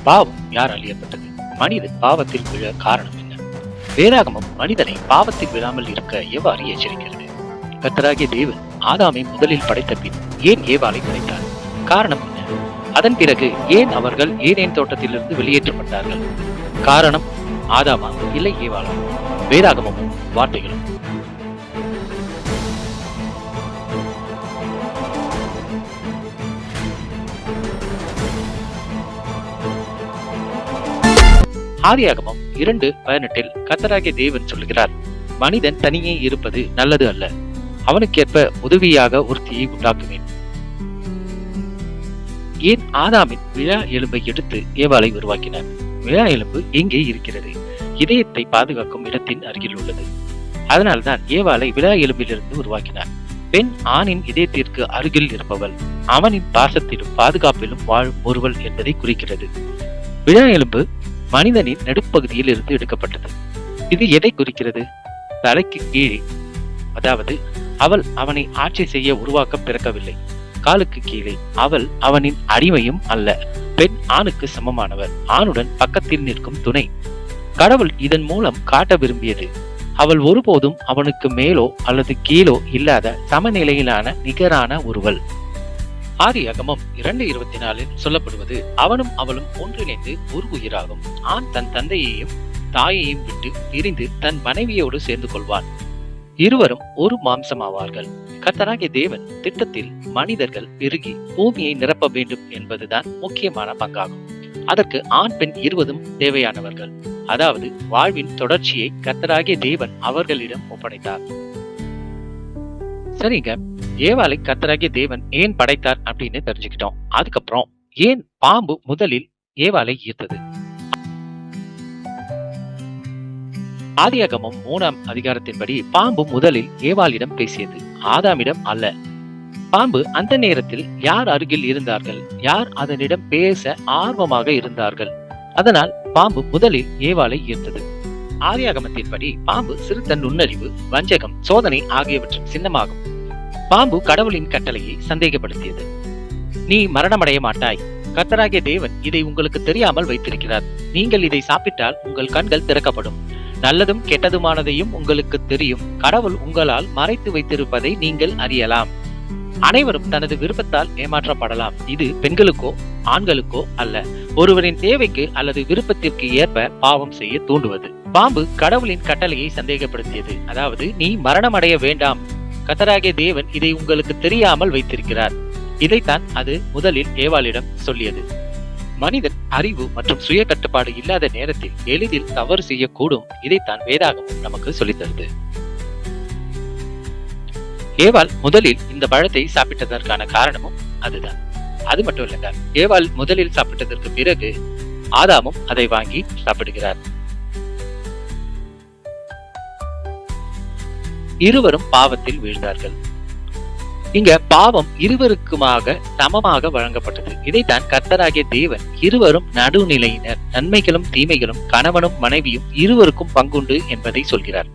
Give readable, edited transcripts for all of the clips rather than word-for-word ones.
பாவம் யாரால் ஏற்பட்டது? மனிதன் பாவத்தில் விழ காரணம் என்ன? வேதாகமம் மனிதனை பாவத்தில் விழாமல் இருக்க எவ்வாறு எச்சரிக்கிறது? கர்த்தராகிய தேவன் ஆதாமை முதலில் படைத்த பின் ஏன் ஏவாளை படைத்தார்? காரணம் என்ன? அதன் பிறகு ஏன் அவர்கள் ஏதேன் தோட்டத்திலிருந்து வெளியேற்றப்பட்டார்கள்? காரணம் ஆதாமா இல்லை ஏவாளா? வேதாகமமும் வார்த்தைகளும். ஆதியாகமம் 2:18 கர்த்தராகிய தேவன் சொல்லுகிறார், மனிதன் தனியே இருப்பது நல்லது அல்ல, அவனுக்கேற்ப உதவியாக ஒருத்தியை உண்டாக்குவேன். ஏன் ஆதாமின் விழா எலும்பை எடுத்து ஏவாளை உருவாக்கினார்? விழா எலும்பு எங்கே இருக்கிறது? இதயத்தை பாதுகாக்கும் இடத்தின் அருகில் உள்ளது. அதனால்தான் ஏவாளை விழா எலும்பிலிருந்து உருவாக்கினார். பெண் ஆணின் இதயத்திற்கு அருகில் இருப்பவள், அவனின் பாசத்திலும் பாதுகாப்பிலும் வாழும் ஒருவள் என்பதை குறிக்கிறது. விழா எலும்பு மனிதனின் நடுப்பகுதியில் இருந்து எடுக்கப்பட்டது. இது எதை குறிக்கிறது? தலைக்கு கீழே, அதாவது அவள் அவனை ஆட்சி செய்ய உருவாக்க பிறக்கவில்லை. காலுக்கு கீழே அவள் அவனின் அடிமையும் அல்ல. பெண் ஆணுக்கு சமமானவர், ஆணுடன் பக்கத்தில் நிற்கும் துணை. கடவுள் இதன் மூலம் காட்ட விரும்பியது, அவள் ஒருபோதும் அவனுக்கு மேலோ அல்லது கீழோ இல்லாத சமநிலையிலான நிகரான ஒருவள். ஆதியாகமம் 2:24 சொல்லப்படுவது, அவனும் அவளும் ஒன்றிணைந்து ஒரு உயிராகும். ஆண் தன் தந்தையையும் தாயையும் விட்டு பிரிந்து தன் மனைவியோடு சேர்ந்து கொள்வான், இருவரும் ஒரு மாம்சமாவார்கள். கர்த்தராகிய தேவன் திட்டத்தில் மனிதர்கள் பெருகி பூமியை நிரப்ப வேண்டும் என்பதுதான் முக்கியமான பங்காகும். அதற்கு ஆண் பெண் இருவரும் தேவையானவர்கள். அதாவது வாழ்வின் தொடர்ச்சியை கர்த்தராகிய தேவன் அவர்களிடம் ஒப்படைத்தார். சரிங்க, ஏவாளை கர்த்தராகிய தேவன் ஏன் படைத்தார் அப்படின்னு தெரிஞ்சுக்கிட்டோம். அதுக்கப்புறம் ஏன் பாம்பு முதலில் ஏவாளை ஈர்த்தது? ஆதியாகமம் 3ஆம் அதிகாரத்தின்படி பாம்பு முதலில் ஏவாளிடம் பேசியது, ஆதாமிடம் அல்ல. பாம்பு அந்த நேரத்தில் யார் அருகில் இருந்தார்கள்? யார் அதனிடம் பேச ஆர்வமாக இருந்தார்கள்? அதனால் பாம்பு முதலில் ஏவாளை ஈர்த்தது. ஆதியாகமத்தின்படி பாம்பு சிறுத்த நுண்ணறிவு, வஞ்சகம், சோதனை ஆகியவற்றின் சின்னமாகும். பாம்பு கடவுளின் கட்டளையை சந்தேகப்படுத்தியது. நீ மரணமடைய மாட்டாய், கர்த்தராகிய தேவன் இதை உங்களுக்கு தெரியாமல் வைத்திருக்கிறார். நீங்கள் இதை சாப்பிட்டால் உங்கள் கண்கள் திறக்கப்படும், நல்லதும் கெட்டதுமானதையும் உங்களுக்கு தெரியும். கடவுள் உங்களால் மறைத்து வைத்திருப்பதை நீங்கள் அறியலாம். அனைவரும் தனது விருப்பத்தால் ஏமாற்றப்படலாம். இது பெண்களுக்கோ ஆண்களுக்கோ அல்ல, ஒருவரின் தேவைக்கு அல்லது விருப்பத்திற்கு ஏற்ப பாவம் செய்ய தூண்டுவது. பாம்பு கடவுளின் கட்டளையை சந்தேகப்படுத்தியது. அதாவது, நீ மரணமடைய வேண்டாம், கர்த்தராகிய தேவன் இதை உங்களுக்கு தெரியாமல் வைத்திருக்கிறார். இதைத்தான் அது முதலில் ஏவாளிடம் சொல்லியது. மனிதன் அறிவு மற்றும் சுய கட்டுப்பாடு இல்லாத நேரத்தில் எளிதில் தவறு செய்யக்கூடும். இதைத்தான் வேதாகமம் நமக்கு சொல்லித் தருது. ஏவாள் முதலில் இந்த பழத்தை சாப்பிட்டதற்கான காரணமும் அதுதான். அது மட்டும் இல்லைங்க, ஏவாள் முதலில் சாப்பிட்டதற்கு பிறகு ஆதாமும் அதை வாங்கி சாப்பிடுகிறார். இருவரும் பாவத்தில் வீழ்ந்தார்கள். இங்க பாவம் இருவருக்குமாக சமமாக வழங்கப்பட்டது. இதைத்தான் கர்த்தராகிய தேவன் இருவரும் நடுநிலையினர், நன்மைகளும் தீமைகளும், கணவனும் மனைவியும் இருவருக்கும் பங்குண்டு என்பதை சொல்கிறார்.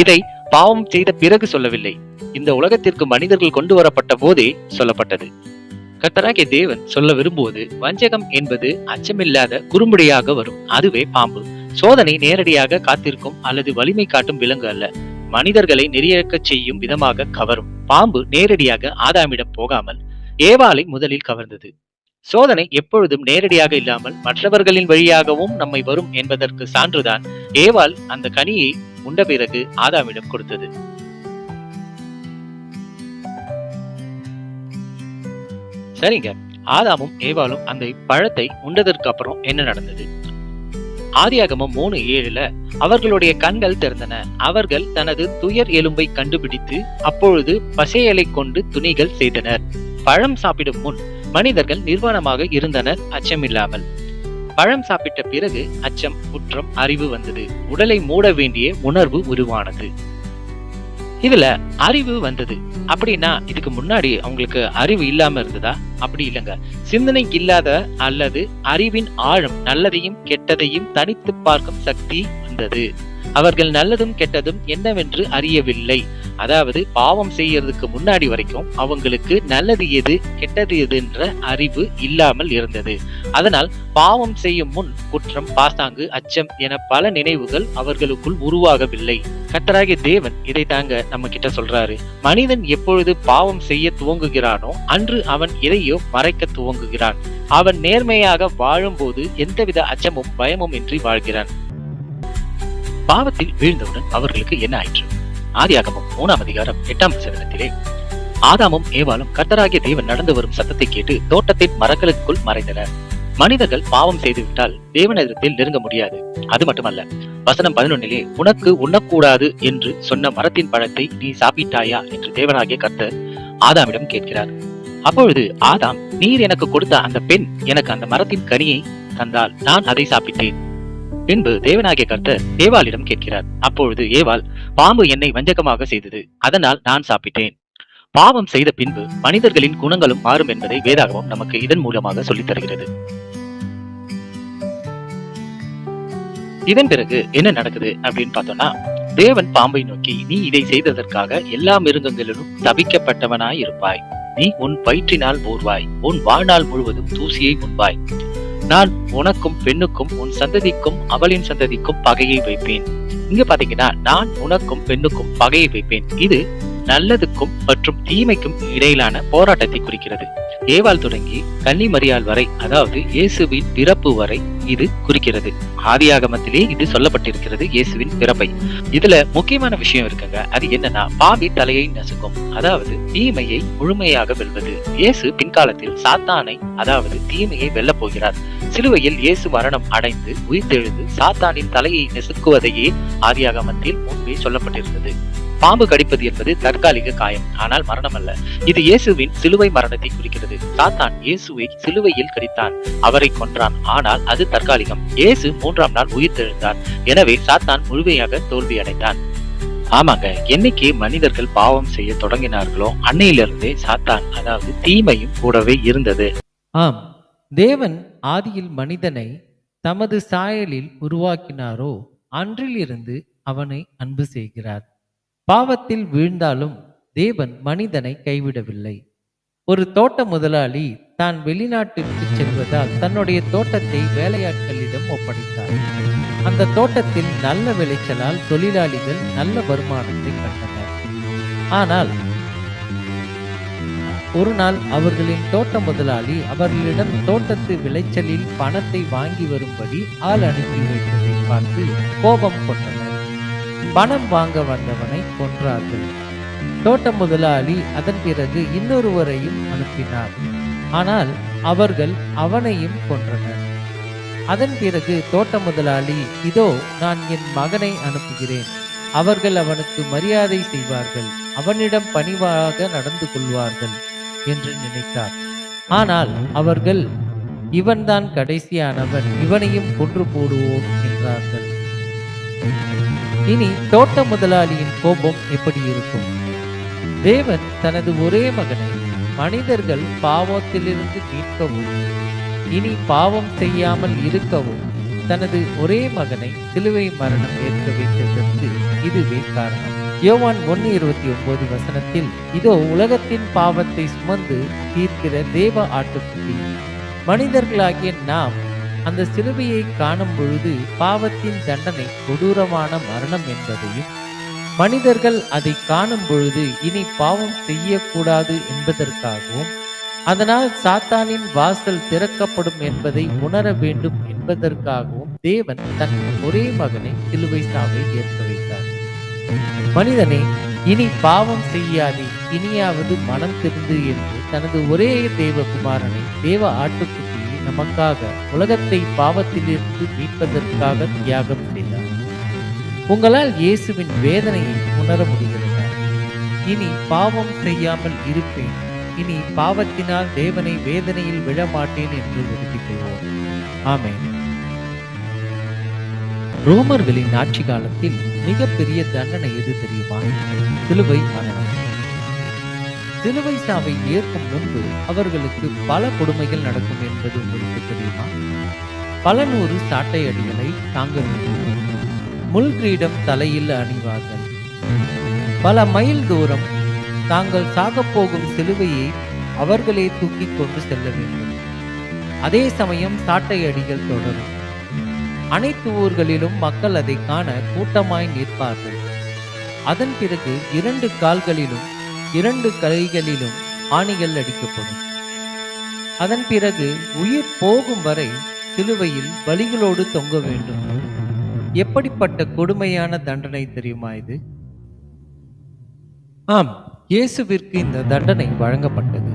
இதை பாவம் செய்த பிறகு சொல்லவில்லை, இந்த உலகத்திற்கு மனிதர்கள் கொண்டு வரப்பட்ட போதே சொல்லப்பட்டது. கர்த்தராகிய தேவன் சொல்ல விரும்புவது, வஞ்சகம் என்பது அச்சமில்லாத குறும்படியாக வரும், அதுவே பாம்பு. சோதனை நேரடியாக காத்திருக்கும் அல்லது வலிமை காட்டும் விலங்கு அல்ல, மனிதர்களை நெறியக்க செய்யும் விதமாக கவரும். பாம்பு நேரடியாக ஆதாமிடம் போகாமல் ஏவாளை முதலில் கவர்ந்தது. சோதனை எப்பொழுதும் நேரடியாக இல்லாமல் மற்றவர்களின் வழியாகவும் நம்மை வரும் என்பதற்கு சான்றுதான் ஏவாள் அந்த கனியை உண்ட பிறகு ஆதாமிடம் கொடுத்தது. சரிங்க, ஆதாமும் ஏவாளும் அந்த பழத்தை உண்டதற்கு அப்புறம் என்ன நடந்தது? ஆதியாகமம் 3:7 அவர்களுடைய கண்கள் திறந்தன, அவர்கள் தனது துயர் எலும்பை கண்டுபிடித்து அப்பொழுது பசையலை கொண்டு துணிகள் செய்தனர். பழம் சாப்பிடும் முன் மனிதர்கள் நிர்வாணமாக இருந்தனர், அச்சமில்லாமல். பழம் சாப்பிட்ட பிறகு அச்சம், குற்றம், அறிவு வந்தது. உடலை மூட வேண்டிய உணர்வு உருவானது. இதுல அறிவு வந்தது. அப்படின்னா இதுக்கு முன்னாடி அவங்களுக்கு அறிவு இல்லாம இருந்ததா? அப்படி இல்லைங்க. சிந்தனை இல்லாத அல்லது அறிவின் ஆழம், நல்லதையும் கெட்டதையும் தனித்து பார்க்கும் சக்தி வந்தது. அவர்கள் நல்லதும் கெட்டதும் என்னவென்று அறியவில்லை. அதாவது பாவம் செய்யறதுக்கு முன்னாடி வரைக்கும் அவங்களுக்கு நல்லது எது கெட்டது எதுன்ற அறிவு இல்லாமல் இருந்தது. அதனால் பாவம் செய்யும் முன் குற்றம், பாசாங்கு, அச்சம் என பல நினைவுகள் அவர்களுக்குள் உருவாகவில்லை. கர்த்தராகிய தேவன் இதை தாங்க நம்ம கிட்ட சொல்றாரு. மனிதன் எப்பொழுது பாவம் செய்ய துவங்குகிறானோ அன்று அவன் எதையோ மறைக்க துவங்குகிறான். அவன் நேர்மையாக வாழும்போது எந்தவித அச்சமும் பயமும் இன்றி வாழ்கிறான். பாவத்தில் வீழ்ந்தவுடன் அவர்களுக்கு என்ன ஆயிற்று? ஆதியாகமம் 3ஆம் அதிகாரம் 8ஆம் வசனத்திலே, ஆதாமும் ஏவாளும் கர்த்தராகிய தேவன் நடந்து வரும் சத்தத்தை கேட்டு தோட்டத்தின் மரங்களுக்குள் மறைந்தனர். மனிதர்கள் பாவம் செய்துவிட்டால் தேவனிடத்தில் நெருங்க முடியாது. அது மட்டுமல்ல, வசனம் 11 உனக்கு உண்ணக்கூடாது என்று சொன்ன மரத்தின் பழத்தை நீ சாப்பிட்டாயா என்று தேவனாகிய கர்த்தர் ஆதாமிடம் கேட்கிறார். அப்பொழுது ஆதாம், நீர் எனக்கு கொடுத்த அந்த பெண் எனக்கு அந்த மரத்தின் கனியை தந்தால் நான் அதை சாப்பிட்டேன். பின்பு தேவனாகிய கர்த்தர் ஏவாளிடம் கேட்கிறார். அப்பொழுது ஏவாள், பாம்பு என்னை வஞ்சகமாக செய்தது, அதனால் நான் சாப்பிட்டேன். பாவம் செய்த பின்பு மனிதர்களின் குணங்களும் மாறும் என்பதை வேதாகமம் நமக்கு இதன் மூலமாக சொல்லித் தருகிறது. இதன் பிறகு என்ன நடக்குது அப்படின்னு பார்த்தோம்னா, தேவன் பாம்பை நோக்கி, நீ இதை செய்ததற்காக எல்லா மிருகங்களிலும் தபிக்கப்பட்டவனாய் இருப்பாய். நீ உன் வயிற்றினால் ஊர்வாய், உன் வாழ்நாள் முழுவதும் தூசியை உண்பாய். நான் உனக்கும் பெண்ணுக்கும் உன் சந்ததிக்கும் அவளின் சந்ததிக்கும் பகையை வைப்பேன். இங்க பாத்தீங்கன்னா, நான் உனக்கும் பெண்ணுக்கும் பகையை வைப்பேன். இது நல்லதுக்கும் மற்றும் தீமைக்கும் இடையிலான போராட்டத்தை குறிக்கிறது. ஏவாள் தொடங்கி கன்னி மரியாள் வரை, அதாவது இயேசுவின் பிறப்பு வரை இது குறிக்கிறது. ஆதியாகமத்திலே இது சொல்லப்பட்டிருக்கிறது, இயேசுவின் பிறப்பை. இதுல முக்கியமான விஷயம் இருக்குங்க. அது என்னன்னா, பாவி தலையை நசுக்கும், அதாவது தீமையை முழுமையாக வெல்வது. இயேசு பின்காலத்தில் சாத்தானை, அதாவது தீமையை வெல்ல போகிறார். சிலுவையில் இயேசு மரணம் அடைந்து உயிர்த்தெழுந்து சாத்தானின் தலையை நெசுக்குவதையே ஆதியாகமத்தில் முன்பே சொல்லப்பட்டிருந்தது. பாம்பு கடிப்பது என்பது தற்காலிக காயம், ஆனால் மரணம் அல்ல. இது இயேசுவின் சிலுவை மரணத்தை குறிக்கிறது. சாத்தான் இயேசுவை சிலுவையில் கடித்தான், அவரை கொன்றான், ஆனால் அது தற்காலிகம். இயேசு 3ஆம் நாள் உயிர்த்தெழுந்தார். எனவே சாத்தான் முழுமையாக தோல்வி அடைந்தான். ஆமாங்க, என்னைக்கு மனிதர்கள் பாவம் செய்ய தொடங்கினார்களோ அன்னையிலிருந்தே சாத்தான், அதாவது தீமையும் கூடவே இருந்தது. ஆம், தேவன் ஆதியில் மனிதனை தமது சாயலில் உருவாக்கினாரோ அன்றிலிருந்து அவனை அன்பு செய்கிறார். பாவத்தில் வீழ்ந்தாலும் தேவன் மனிதனை கைவிடவில்லை. ஒரு தோட்ட முதலாளி தான் வெளிநாட்டிற்கு செல்வதால் தன்னுடைய தோட்டத்தை வேலையாட்களிடம் ஒப்படைத்தார். அந்த தோட்டத்தில் நல்ல விளைச்சலால் தொழிலாளிகள் நல்ல வருமானத்தை கண்டனர். ஆனால் ஒரு நாள் அவர்களின் தோட்ட முதலாளி அவர்களிடம் தோட்டத்து விளைச்சலில் பணத்தை வாங்கி வரும்படி ஆள் அனுப்பி வைத்ததை பார்த்து கோபம் கொண்டனர். பணம் வாங்க வந்தவனை கொன்றார்கள். தோட்ட முதலாளி அதன் பிறகு இன்னொருவரையும் அனுப்பினார். ஆனால் அவர்கள் அவனையும் கொன்றனர். அதன் பிறகு தோட்ட முதலாளி, இதோ நான் என் மகனை அனுப்புகிறேன், அவர்கள் அவனுக்கு மரியாதை செய்வார்கள், அவனிடம் பணிவாக நடந்து கொள்வார்கள் என்று நினைத்தார். ஆனால் அவர்கள், இவன்தான் கடைசியானவன், இவனையும் கொன்று போடுவோம் என்றார்கள். இனி தோட்ட முதலாளியின் கோபம் எப்படி இருக்கும்? தேவன் தனது ஒரே மகனை மனிதர்கள் பாவத்திலிருந்து மீட்கவும் இனி பாவம் செய்யாமல் இருக்கவும் தனது ஒரே மகனை சிலுவை மரணம் ஏற்க வைத்ததற்கு இதுவே காரணம். யோவான் 1:29 வசனத்தில், இதோ உலகத்தின் பாவத்தை சுமந்து தீர்க்கிற தேவ ஆட்டுக்குட்டி. மனிதர்களாகிய நாம் அந்த சிலுவையை காணும் பொழுது பாவத்தின் தண்டனை கொடூரமான மரணம் என்பதையும், மனிதர்கள் அதை காணும் பொழுது இனி பாவம் செய்யக்கூடாது என்பதற்காகவும், அதனால் சாத்தானின் வாசல் திறக்கப்படும் என்பதை உணர வேண்டும் என்பதற்காகவும் தேவன் தன் ஒரே மகனை சிலுவை சாவை ஏற்க வைத்தார். மனிதனே, இனி பாவம் செய்யாதே, இனியாவது மனம் திருந்து என்று தனது ஒரே தேவகுமாரனை, தேவ ஆட்டுக்குட்டியை நமக்காக உலகத்தை பாவத்திலிருந்து மீட்பதற்காக தியாகம் செய்தார். உங்களால் இயேசுவின் வேதனையை உணர முடிகிறதா? இனி பாவம் செய்யாமல் இருப்பேன், இனி பாவத்தினால் தேவனை வேதனையில் விழமாட்டேன் என்று உறுதி கொள்வோம். ஆமென். ரோமர்களின் ஆட்சி காலத்தில் மிகப்பெரிய தண்டனை எது தெரியுமா? சிலுவை மரணம். சிலுவை சாவை ஏற்கும் முன்பு அவர்களுக்கு பல கொடுமைகள் நடக்கும் என்பது உங்களுக்கு தெரியுமா? பல நூறு சாட்டை அடிகளை தாங்க வேண்டும். முள் கிரீடம் தலையில் அணிவார்கள். பல மைல் தூரம் தாங்கள் சாகப்போகும் சிலுவையை அவர்களே தூக்கிக் கொண்டு செல்ல வேண்டும். அதே சமயம் சாட்டை அடிகள் தொடரும். அனைத்து ஊர்களிலும் மக்கள் அதை காண கூட்டமாய் நிற்பார்கள். அதன் பிறகு 2 கால்களிலும் 2 கைகளிலும் ஆணிகள் அடிக்கப்படும். அதன் பிறகு உயிர் போகும் வரை சிலுவையில் வலிகளோடு தொங்க வேண்டும். எப்படிப்பட்ட கொடுமையான தண்டனை தெரியுமா இது? ஆம், இயேசுவிற்கு இந்த தண்டனை வழங்கப்பட்டது.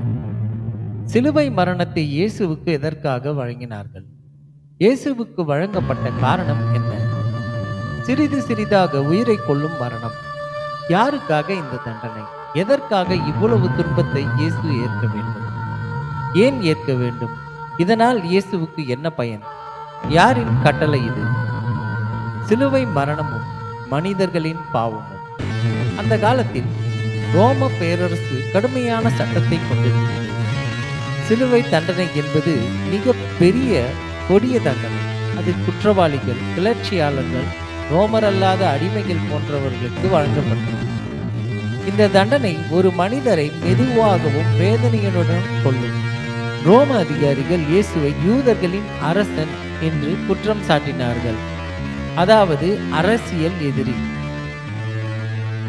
சிலுவை மரணத்தை இயேசுவுக்கு எதற்காக வழங்கினார்கள்? இயேசுவுக்கு வழங்கப்பட்ட காரணம் என்ன? சிறிது சிறிதாக உயிரை கொள்ளும் மரணம். யாருக்காக இந்த தண்டனை? எதற்காக இவ்வளவு துன்பத்தை இயேசு ஏற்க வேண்டும்? ஏன் ஏற்க வேண்டும்? இதனால் இயேசுவுக்கு என்ன பயன்? யாரின் கட்டளை இது? சிலுவை மரணமும் மனிதர்களின் பாவமும். அந்த காலத்தில் ரோம பேரரசு கடுமையான சட்டத்தை கொண்டிருந்தது. சிலுவை தண்டனை என்பது மிக பெரிய கொடிய தண்டனை. அது குற்றவாளிகள், கிளர்ச்சியாளர்கள், ரோமர் அல்லாத அடிமைகள் போன்றவர்களுக்கு வழங்கப்பட்டது. இந்த தண்டனை ஒரு மனிதரை மெதுவாகவும் வேதனையுடன் கொல்லும். ரோம அதிகாரிகள் இயேசுவை யூதர்களின் அரசன் என்று குற்றம் சாட்டினார்கள், அதாவது அரசியல் எதிரி.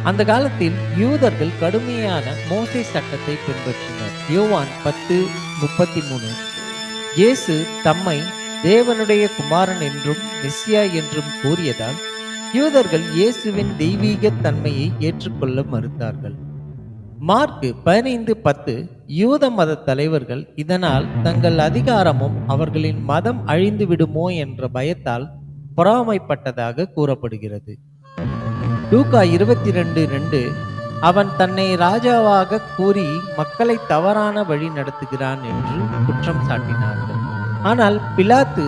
அந்த காலத்தில் யூதர்கள் கடுமையான மோசே சட்டத்தை பின்பற்றினர். யோவான் 10:33. இயேசு தம்மை தேவனுடைய குமாரன் என்றும் மெசியா என்றும் கூறியதால் யூதர்கள் இயேசுவின் தெய்வீக தன்மையை ஏற்றுக்கொள்ள மறுத்தார்கள். மார்க் 15:10. யூத மத தலைவர்கள் இதனால் தங்கள் அதிகாரமும் அவர்களின் மதம் அழிந்து விடுமோ என்ற பயத்தால் பொறாமைப்பட்டதாக கூறப்படுகிறது. லூக்கா 22:2. அவன் தன்னை ராஜாவாக கூறி மக்களை தவறான வழி நடத்துகிறான் என்று குற்றம் சாட்டினார்கள். ஆனால் பிலாத்து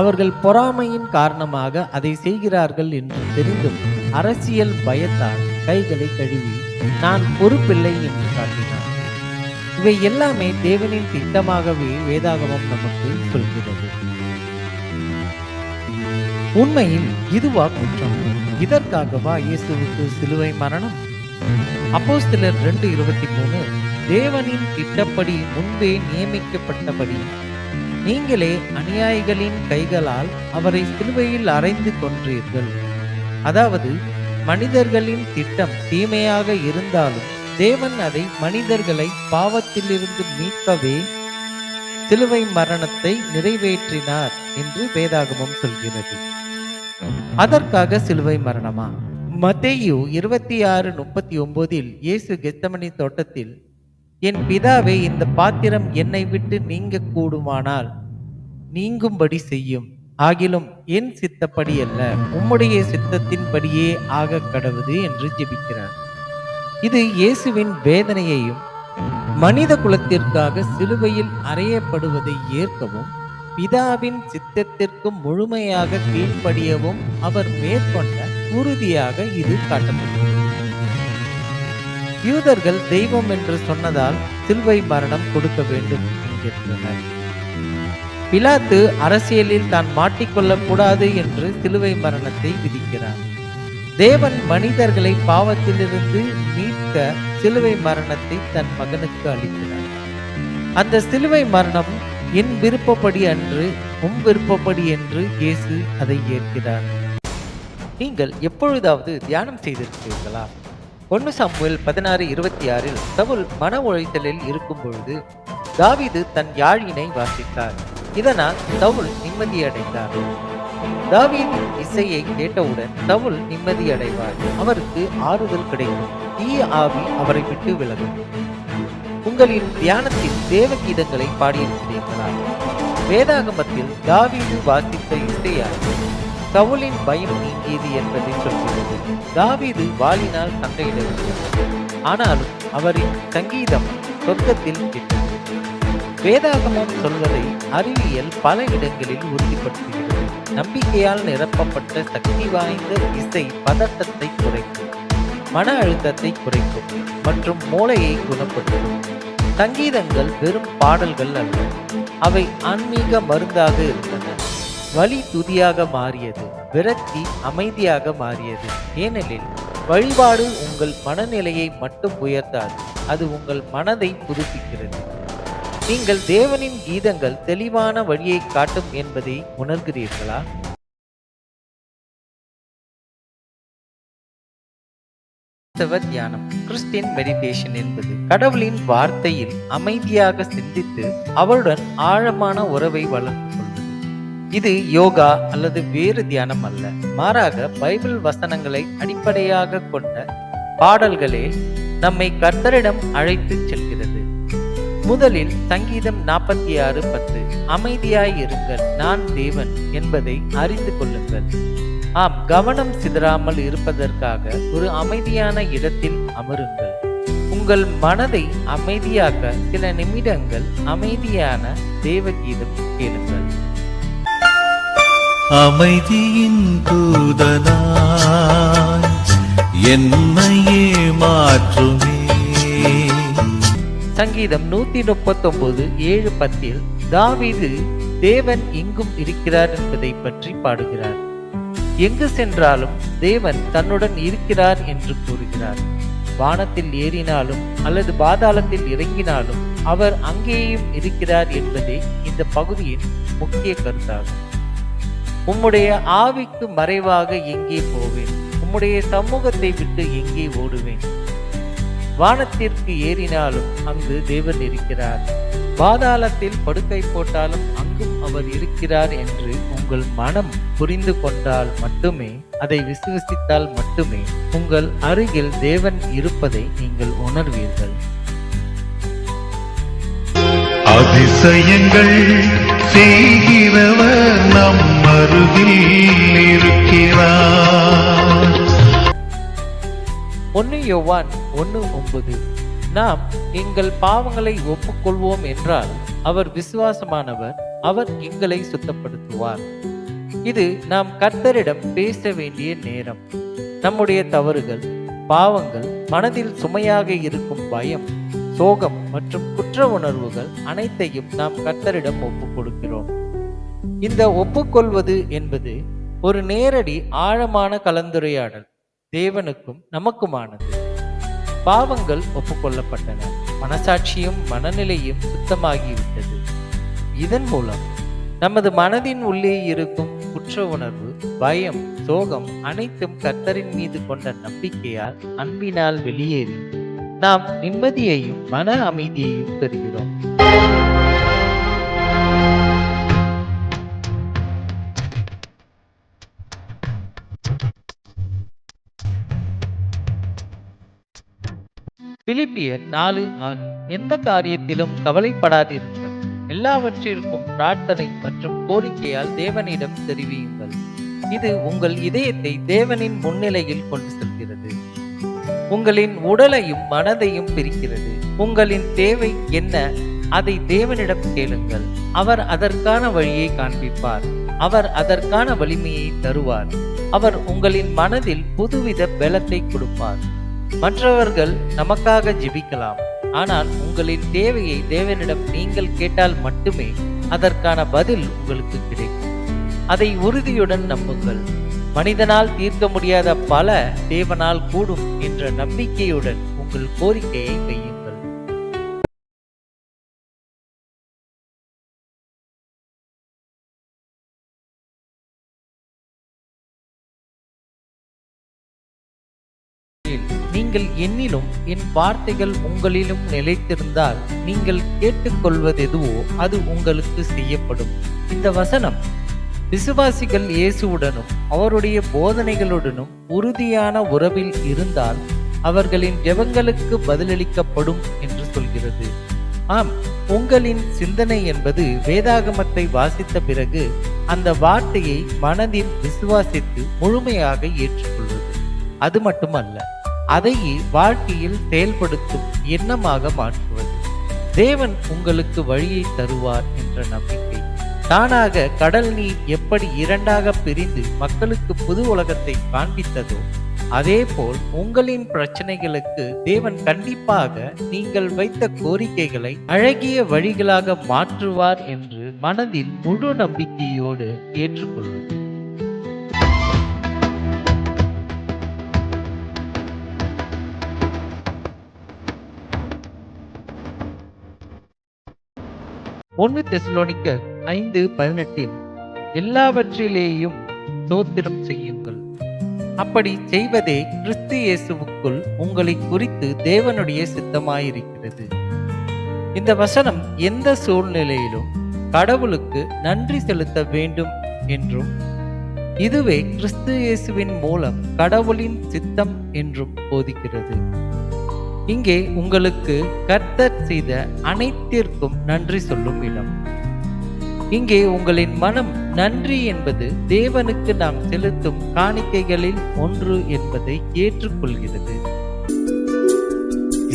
அவர்கள் பொறாமையின் காரணமாக அதை செய்கிறார்கள் என்று தெரிந்தும் அரசியல் பயத்தால் கைகளை கழுவி நான் பொறுப்பில்லை என்று காட்டினார். இவை எல்லாமே தேவனின் திட்டமாகவே வேதாகமம் நமக்கு சொல்கிறது. உண்மையில் இதுவா குற்றம்? இதற்காகவா இயேசுவுக்கு சிலுவை மரணம்? அப்போஸ்தலர் 2:23. தேவனின் திட்டப்படி முன்பே நியமிக்கப்பட்டபடி நீங்களே அநியாயிகளின் கைகளால் அவரை சிலுவையில் அறைந்து கொன்றீர்கள். அதாவது மனிதர்களின் திட்டம் தீமையாக இருந்தாலும் தேவன் அதை மனிதர்களை பாவத்திலிருந்து மீட்கவே சிலுவை மரணத்தை நிறைவேற்றினார் என்று வேதாகமம் சொல்கிறது. அதற்காக சிலுவை மரணமா? மத்தேயு 26:39 இயேசு கெத்சமனி தோட்டத்தில், என் பிதாவே, இந்த பாத்திரம் என்னை விட்டு நீங்க கூடுமானால் நீங்கும்படி செய்யும். ஆகிலும் என் சித்தப்படி அல்ல, உம்முடைய சித்தத்தின்படியே ஆக கடவுது என்று ஜெபிக்கிறார். இது இயேசுவின் வேதனையையும் மனித குலத்திற்காக சிலுவையில் அறையப்படுவதை ஏற்கவும் பிதாவின் சித்தத்திற்கு முழுமையாக கீழ்ப்படியவும் அவர் மேற்கொண்ட உறுதியாக இது காட்டப்படுகிறது. யூதர்கள் தெய்வம் என்று சொன்னதால் சிலுவை மரணம் கொடுக்க வேண்டும் என்கின்றனர். பிலாத்து அரசியலில் தான் மாட்டிக்கொள்ளக் கூடாது என்று சிலுவை மரணத்தை விதிக்கிறார். தேவன் மனிதர்களை பாவத்திலிருந்து மீட்க சிலுவை மரணத்தை தன் மகனுக்கு அளிக்கிறார். அந்த சிலுவை மரணம் என் விருப்பப்படி அன்று, உம் விருப்பப்படி என்று இயேசு அதை ஏற்கிறார். நீங்கள் எப்பொழுதாவது தியானம் செய்திருக்கிறீர்களா? 1 சாமுவேல் 16:26 சவுல் மன உளைச்சலில் இருக்கும் பொழுது தாவீது தன் யாழினை வாசித்தார். இதனால் சவுல் நிம்மதியடைந்தார். தாவீதின் இசையை கேட்டவுடன் சவுல் நிம்மதியடைவார். அவருக்கு ஆறுதல் கிடைக்கும். தீய ஆவி அவரை விட்டு விலகும். உங்களின் தியானத்தில் தேவ கீதங்களை பாடியிருக்கிறீர்களா? வேதாகமத்தில் தாவீது வாசித்த இசையால் சவுலின் பயம் நீங்கியது என்பதை சொல்கிறது. தாவீது வாளினால் சண்டையிடவில்லை, ஆனாலும் அவரின் சங்கீதம் சொர்க்கத்தில் கேட்டது. வேதாகமம் சொல்வதை அறிவியல் பல இடங்களில் உறுதிப்படுத்துகிறது. நம்பிக்கையால் நிரப்பப்பட்ட சக்தி வாய்ந்த இசை பதட்டத்தை குறைக்கும், மன அழுத்தத்தை குறைக்கும் மற்றும் மூளையை குணப்படுத்தும். சங்கீதங்கள் வெறும் பாடல்கள் அல்ல, அவை ஆன்மீக மருந்தாக இருந்தன. வலி துதியாக மாறியது, விரக்தி அமைதியாக மாறியது. ஏனெனில் வழிபாடு உங்கள் மனநிலையை மட்டும் உயர்த்தாது, அது உங்கள் மனதை புதுப்பிக்கிறது. நீங்கள் தேவனின் கீதங்கள் தெளிவான வழியை காட்டும் என்பதை உணர்கிறீர்களா? கிறிஸ்தவ தியானம் கிறிஸ்டியன் மெடிடேஷன் என்பது கடவுளின் வார்த்தையில் அமைதியாக சிந்தித்து அவருடன் ஆழமான உறவை வளர்த்து கொள்வது. இது யோகா அல்லது வேறு தியானம் அல்ல, மாறாக பைபிள் வசனங்களை அடிப்படையாக கொண்ட பாடல்களே நம்மை கர்த்தரிடம் அழைத்து செல்கிறது. முதலில் சங்கீதம் 46:10 அமைதியாயிருங்கள், நான் தேவன் என்பதை அறிந்து கொள்ளுங்கள். ஆம், கவனம் சிதறாமல் இருப்பதற்காக ஒரு அமைதியான இடத்தில் அமருங்கள். உங்கள் மனதை அமைதியாக்க சில நிமிடங்கள் அமைதியான தேவகீதம் கேளுங்கள். அமைதியின் தூதனாய் என்னையே மாற்றுமே. சங்கீதம் 139:7-10 தாவீது தேவன் எங்கும் இருக்கிறார் என்பதை பற்றி பாடுகிறார். எங்கு சென்றாலும் தேவன் தன்னுடன் இருக்கிறார் என்று கூறுகிறார். வானத்தில் ஏறினாலும் அல்லது பாதாளத்தில் இறங்கினாலும் அவர் அங்கேயும் இருக்கிறார் என்பதே இந்த பகுதியின் முக்கிய கருத்தாகும். உம்முடைய ஆவிக்கு மறைவாக எங்கே போவேன், உம்முடைய சமூகத்தை விட்டு எங்கே ஓடுவேன். வானத்திற்கு ஏறினாலும் அங்கு தேவன் இருக்கிறார், பாதாளத்தில் படுக்கை போட்டாலும் அங்கும் அவர் இருக்கிறார் என்று உங்கள் மனம் புரிந்து கொண்டால் மட்டுமே, அதை விசுவசித்தால் மட்டுமே உங்கள் அருகில் தேவன் இருப்பதை நீங்கள் உணர்வீர்கள். அதிசயங்கள் செய்கிறவர் நம் அருகில் இருக்கிறார். 1 யோவான் 1:9 நாம் எங்கள் பாவங்களை ஒப்புக்கொள்வோம் என்றால் அவர் விசுவாசமானவர், அவர் எங்களை சுத்தப்படுத்துவார். இது நாம் கர்த்தரிடம் பேச வேண்டிய நேரம். நம்முடைய தவறுகள், பாவங்கள், மனதில் சுமையாக இருக்கும் பயம், சோகம் மற்றும் குற்ற உணர்வுகள் அனைத்தையும் நாம் கர்த்தரிடம் ஒப்புக் கொடுக்கிறோம். இந்த ஒப்புக்கொள்வது என்பது ஒரு நேரடி ஆழமான கலந்துரையாடல், தேவனுக்கும் நமக்குமானது. பாவங்கள் ஒப்புக்கொள்ளப்பட்டன, மனசாட்சியும் மனநிலையும் சுத்தமாகிவிட்டது. இதன் மூலம் நமது மனதின் உள்ளே இருக்கும் குற்ற உணர்வு, பயம், சோகம் அனைத்தும் கர்த்தரின் மீது கொண்ட நம்பிக்கையால், அன்பினால் வெளியேறி நாம் நிம்மதியையும் மன அமைதியையும் பெறுகிறோம். பிலிப்பியர் 4:6 எந்த காரியத்திலும் கவலைப்படாதிருங்கள், எல்லாவற்றிற்கும் பிரார்த்தனை மற்றும் கோரிக்கையால் தேவனிடம் தெரிவியுங்கள். இது உங்கள் இதயத்தை தேவனின் முன்னிலையில் கொண்டு செல்கிறது, உங்களின் உடலையும் மனதையும் பிரிக்கிறது. உங்களின் தேவை என்ன, அதை தேவனிடம் கேளுங்கள். அவர் அதற்கான வழியை காண்பிப்பார், அவர் அதற்கான வலிமையை தருவார். அவர் உங்களின் மனதில் புதுவித பலத்தை கொடுப்பார். மற்றவர்கள் நமக்காக ஜெபிக்கலாம், ஆனால் உங்களின் தேவையை தேவனிடம் நீங்கள் கேட்டால் மட்டுமே அதற்கான பதில் உங்களுக்கு கிடைக்கும். அதை உறுதியுடன் நம்புங்கள். மனிதனால் தீர்க்க முடியாத பல தேவனால் கூடும் என்ற நம்பிக்கையுடன் உங்கள் கோரிக்கையை வையுங்கள். நீங்கள் என்னிலும் என் வார்த்தைகள் உங்களிலும் நிலைத்திருந்தால் நீங்கள் கேட்டுக்கொள்வதெதுவோ அது உங்களுக்கு செய்யப்படும். இந்த வசனம் விசுவாசிகள் இயேசுவுடனும் அவருடைய போதனைகளுடனும் உறுதியான உறவில் இருந்தால் அவர்களின் ஜெபங்களுக்கு பதிலளிக்கப்படும் என்று சொல்கிறது. ஆம், உங்களின் சிந்தனை என்பது வேதாகமத்தை வாசித்த பிறகு அந்த வார்த்தையை மனதில் விசுவாசித்து முழுமையாக ஏற்றுக்கொள்வது. அது மட்டுமல்ல, அதையே வாழ்க்கையில் செயல்படுத்தும் எண்ணமாக மாற்றுவது. தேவன் உங்களுக்கு வழியை தருவார் என்ற நம்பிக்கை. தானாக கடல் நீர் எப்படி இரண்டாக பிரிந்து மக்களுக்கு புது உலகத்தை காண்பித்ததோ அதேபோல் உங்களின் பிரச்சனைகளுக்கு தேவன் கண்டிப்பாக நீங்கள் வைத்த கோரிக்கைகளை அழகிய வழிகளாக மாற்றுவார் என்று மனதில் முழு நம்பிக்கையோடு ஏற்றுக்கொள்வது. 1 தெசலோனிக்கர் 5:18 எல்லாவற்றிலேயும் ஸ்தோத்திரம் செய்யுங்கள். அப்படி செய்வதே கிறிஸ்து இயேசுவுக்குள் உங்களை குறித்து தேவனுடைய சித்தமாயிருக்கிறது. இந்த வசனம் எந்த சூழ்நிலையிலும் கடவுளுக்கு நன்றி செலுத்த வேண்டும் என்றும் இதுவே கிறிஸ்து இயேசுவின் மூலம் கடவுளின் சித்தம் என்றும் போதிக்கிறது. இங்கே உங்களுக்கு கர்த்தர் செய்த அனைத்திற்கும் நன்றி சொல்லும் இடம். இங்கே உங்களின் மனம் நன்றி என்பது தேவனுக்கு நாம் செலுத்தும் காணிக்கைகளில் ஒன்று என்பதை ஏற்றுக்கொள்கிறது.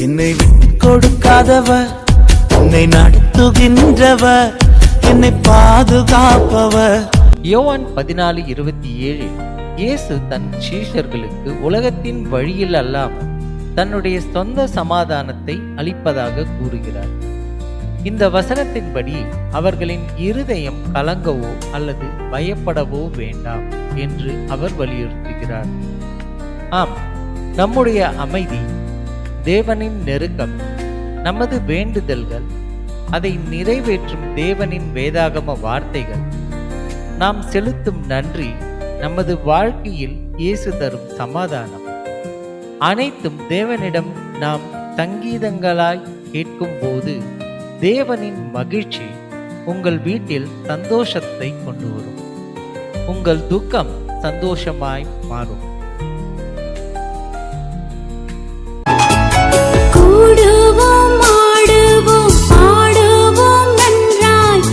என்னை விட்டு கொடுக்காதவர், என்னை நடத்துகின்றவர், என்னை பாதுகாப்பவர். யோவான் 14:27 இயேசு தன் சீஷர்களுக்கு உலகத்தின் வழியில் அல்லாமல் தன்னுடைய சொந்த சமாதானத்தை அளிப்பதாக கூறுகிறார். இந்த வசனத்தின்படி அவர்களின் இருதயம் கலங்கவோ அல்லது பயப்படவோ வேண்டாம் என்று அவர் வலியுறுத்துகிறார். ஆம், நம்முடைய அமைதி, தேவனின் நெருக்கம், நமது வேண்டுதல்கள், அதை நிறைவேற்றும் தேவனின் வேதாகம வார்த்தைகள், நாம் செலுத்தும் நன்றி, நமது வாழ்க்கையில் இயேசு தரும் சமாதானம், அனைத்தும் தேவனிடம் நாம் சங்கீதங்களாய் கேட்கும் போது தேவனின் மகிழ்ச்சி உங்கள் வீட்டில் சந்தோஷத்தை கொண்டு வரும். உங்கள் துக்கம் சந்தோஷமாய் மாறும்.